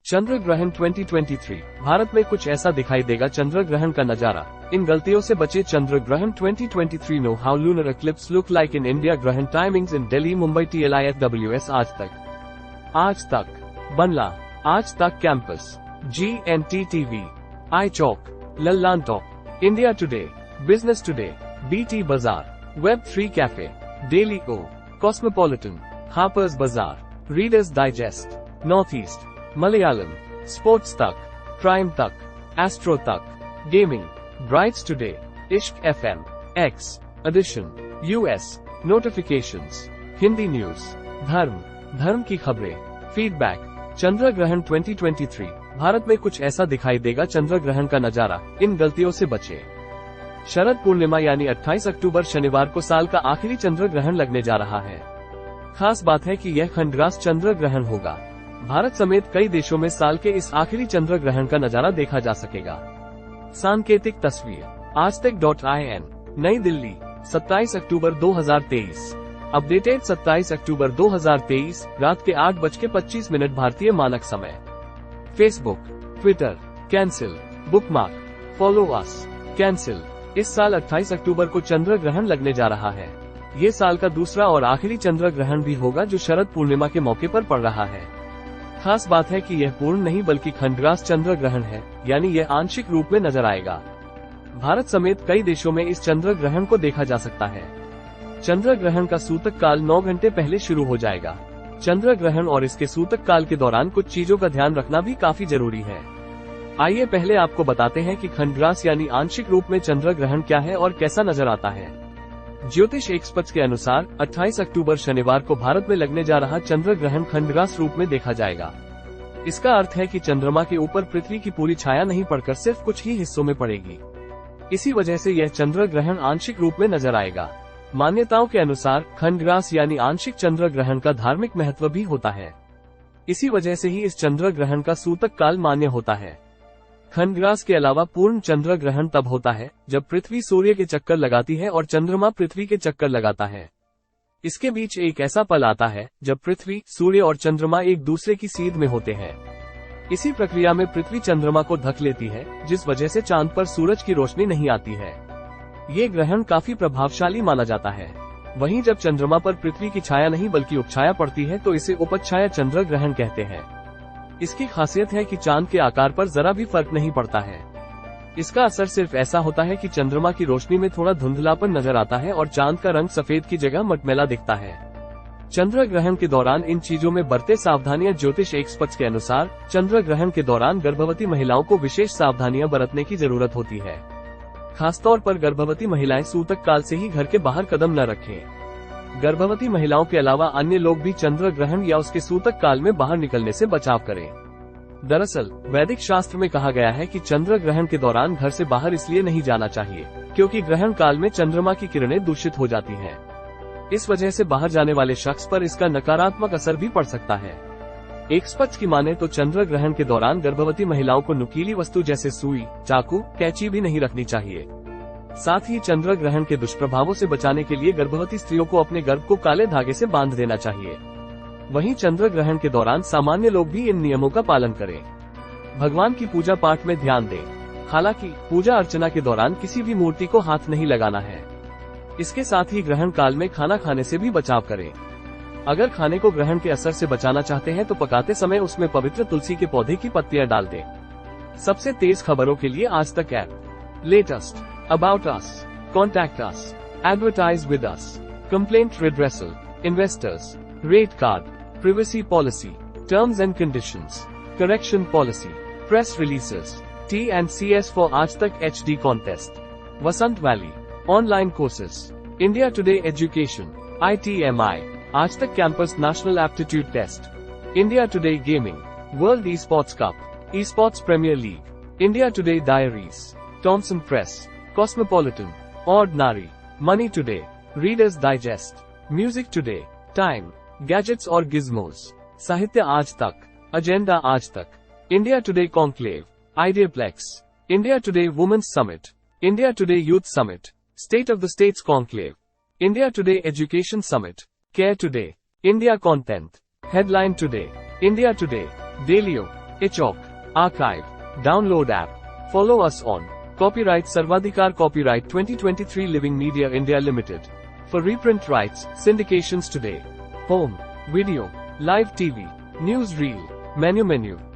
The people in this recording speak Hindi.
चंद्र ग्रहण 2023 भारत में कुछ ऐसा दिखाई देगा चंद्र ग्रहण का नजारा। इन गलतियों से बचे चंद्र ग्रहण 2023 know how lunar eclipse look like in India ग्रहण timings in Delhi Mumbai TLIFWS Aaj Tak बनला Aaj Tak campus GNT TV आई चौक Lallantop India Today Business Today BT Bazaar web 3 cafe daily O Cosmopolitan Harper's Bazaar Reader's Digest North East Malayalam sports Tak prime Tak astro Tak gaming brides today Ishq FM X edition US notifications Hindi news धर्म की खबरें फीडबैक चंद्र ग्रहण 2023 भारत में कुछ ऐसा दिखाई देगा चंद्र ग्रहण का नजारा। इन गलतियों से बचे। शरद पूर्णिमा यानी 28 अक्टूबर शनिवार को साल का आखिरी चंद्र ग्रहण लगने जा रहा है। खास बात है कि यह खंडग्रास चंद्र ग्रहण होगा। भारत समेत कई देशों में साल के इस आखिरी चंद्र ग्रहण का नजारा देखा जा सकेगा। सांकेतिक तस्वीर आजतक.in नई दिल्ली 27 अक्टूबर 2023 अपडेटेड 27 अक्टूबर 2023 रात के 8:25 भारतीय मानक समय। Facebook Twitter cancel bookmark follow us cancel. इस साल 28 अक्टूबर को चंद्र ग्रहण लगने जा रहा है। ये साल का दूसरा और आखिरी चंद्र ग्रहण भी होगा जो शरद पूर्णिमा के मौके पर पड़ रहा है। खास बात है कि यह पूर्ण नहीं बल्कि खंडग्रास चंद्र ग्रहण है, यानी यह आंशिक रूप में नजर आएगा। भारत समेत कई देशों में इस चंद्र ग्रहण को देखा जा सकता है। चंद्र ग्रहण का सूतक काल 9 घंटे पहले शुरू हो जाएगा। चंद्र ग्रहण और इसके सूतक काल के दौरान कुछ चीजों का ध्यान रखना भी काफी जरूरी है। आइए पहले आपको बताते हैं कि खंडग्रास यानी आंशिक रूप में चंद्र ग्रहण क्या है और कैसा नजर आता है। ज्योतिष एक्सपर्ट्स के अनुसार 28 अक्टूबर शनिवार को भारत में लगने जा रहा चंद्र ग्रहण खंडग्रास रूप में देखा जाएगा। इसका अर्थ है कि चंद्रमा के ऊपर पृथ्वी की पूरी छाया नहीं पड़कर सिर्फ कुछ ही हिस्सों में पड़ेगी। इसी वजह से यह चंद्र ग्रहण आंशिक रूप में नजर आएगा। मान्यताओं के अनुसार खंडग्रास यानी आंशिक चंद्र ग्रहण का धार्मिक महत्व भी होता है। इसी वजह से ही इस चंद्र ग्रहण का सूतक काल मान्य होता है। खंडग्रास के अलावा पूर्ण चंद्र ग्रहण तब होता है जब पृथ्वी सूर्य के चक्कर लगाती है और चंद्रमा पृथ्वी के चक्कर लगाता है। इसके बीच एक ऐसा पल आता है जब पृथ्वी सूर्य और चंद्रमा एक दूसरे की सीध में होते हैं। इसी प्रक्रिया में पृथ्वी चंद्रमा को ढक लेती है, जिस वजह से चांद पर सूरज की रोशनी नहीं आती है। ये ग्रहण काफी प्रभावशाली माना जाता है। वहीं जब चंद्रमा पर पृथ्वी की छाया नहीं बल्कि उपछाया पड़ती है तो इसे उपछाया चंद्र ग्रहण कहते हैं। इसकी खासियत है कि चांद के आकार पर जरा भी फर्क नहीं पड़ता है। इसका असर सिर्फ ऐसा होता है कि चंद्रमा की रोशनी में थोड़ा धुंधलापन नजर आता है और चांद का रंग सफेद की जगह मटमैला दिखता है। चंद्र ग्रहण के दौरान इन चीजों में बरते सावधानियां ज्योतिष एक्सपर्ट्स के अनुसार चंद्र ग्रहण के दौरान गर्भवती महिलाओं को विशेष सावधानियां बरतने की जरूरत होती है। खासतौर पर गर्भवती महिलाएं सूतक काल से ही घर के बाहर कदम न रखें। गर्भवती महिलाओं के अलावा अन्य लोग भी चंद्र ग्रहण या उसके सूतक काल में बाहर निकलने से बचाव करें। दरअसल वैदिक शास्त्र में कहा गया है कि चंद्र ग्रहण के दौरान घर से बाहर इसलिए नहीं जाना चाहिए क्योंकि ग्रहण काल में चंद्रमा की किरणें दूषित हो जाती हैं। इस वजह से बाहर जाने वाले शख्स पर इसका नकारात्मक असर भी पड़ सकता है। एक्सपर्ट्स की माने तो चंद्र ग्रहण के दौरान गर्भवती महिलाओं को नुकीली वस्तु जैसे सुई, चाकू, कैंची भी नहीं रखनी चाहिए। साथ ही चंद्र ग्रहण के दुष्प्रभावों से बचाने के लिए गर्भवती स्त्रियों को अपने गर्भ को काले धागे से बांध देना चाहिए। वहीं चंद्र ग्रहण के दौरान सामान्य लोग भी इन नियमों का पालन करें। भगवान की पूजा पाठ में ध्यान दें। हालांकि पूजा अर्चना के दौरान किसी भी मूर्ति को हाथ नहीं लगाना है। इसके साथ ही ग्रहण काल में खाना खाने से भी बचाव करें। अगर खाने को ग्रहण के असर से बचाना चाहते हैं तो पकाते समय उसमें पवित्र तुलसी के पौधे की पत्तियां डाल दें। सबसे तेज खबरों के लिए आज तक app latest About us, contact us, advertise with us, complaint redressal, investors, rate card, privacy policy, terms and conditions, correction policy, press releases, T&CS for Aaj Tak HD contest, Vasant Valley, online courses, India Today Education, ITMI, Aaj Tak Campus National Aptitude Test, India Today Gaming, World Esports Cup, Esports Premier League, India Today Diaries, Thomson Press, Cosmopolitan, Ordinary, Money Today, Reader's Digest, Music Today, Time, Gadgets और Gizmos, साहित्य आज तक, agenda Aaj Tak, India Today Conclave, Ideaplex, India Today Women's Summit, India Today Youth Summit, State of the States Conclave, India Today Education Summit, Care Today, India Content, Headline Today, India Today, DailyO, Ichok. Archive. Download app. Follow us on Copyright Sarvadhikar Copyright 2023 Living Media India Limited. For reprint rights, syndications today. Home. Video. Live TV. News reel. Menu.